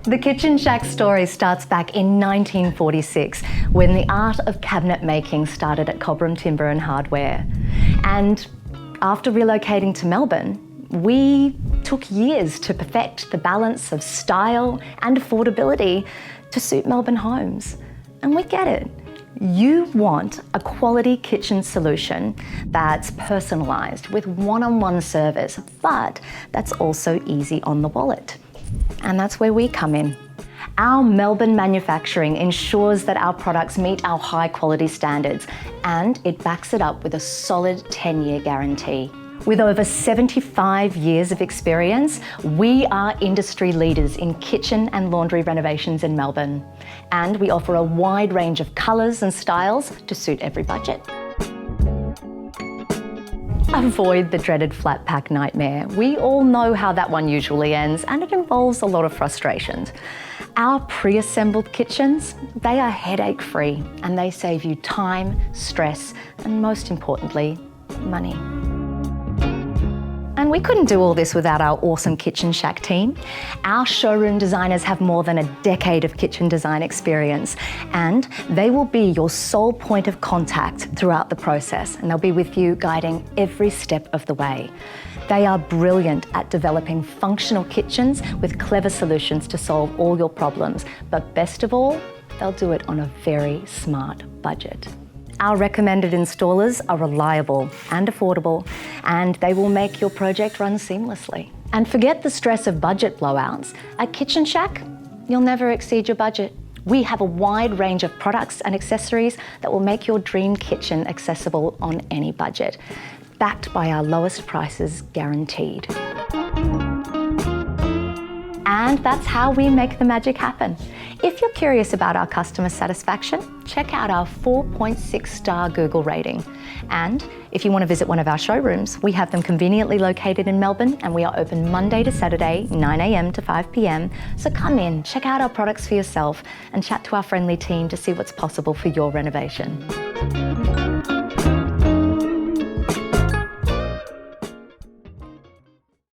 The Kitchen Shack story starts back in 1946 when the art of cabinet making started at Cobram Timber and Hardware. And after relocating to Melbourne, we took years to perfect the balance of style and affordability to suit Melbourne homes. And we get it. You want a quality kitchen solution that's personalised with one-on-one service, but that's also easy on the wallet. And that's where we come in. Our Melbourne Manufacturing ensures that our products meet our high quality standards, and it backs it up with a solid 10-year guarantee. With over 75 years of experience, we are industry leaders in kitchen and laundry renovations in Melbourne. And we offer a wide range of colours and styles to suit every budget. Avoid the dreaded Flatpack nightmare. We all know how that one usually ends, and it involves a lot of frustrations. Our pre-assembled kitchens, they are headache-free, and they save you time, stress, and most importantly, money. And we couldn't do all this without our awesome Kitchen Shack team. Our showroom designers have more than a decade of kitchen design experience, and they will be your sole point of contact throughout the process, and they'll be with you guiding every step of the way. They are brilliant at developing functional kitchens with clever solutions to solve all your problems, but best of all, they'll do it on a very smart budget. Our recommended installers are reliable and affordable, and they will make your project run seamlessly. And forget the stress of budget blowouts. At Kitchen Shack, you'll never exceed your budget. We have a wide range of products and accessories that will make your dream kitchen accessible on any budget, backed by our lowest prices guaranteed. And that's how we make the magic happen. If you're curious about our customer satisfaction, check out our 4.6-star Google rating. And if you want to visit one of our showrooms, we have them conveniently located in Melbourne, and we are open Monday to Saturday, 9 a.m. to 5 p.m. So come in, check out our products for yourself, and chat to our friendly team to see what's possible for your renovation.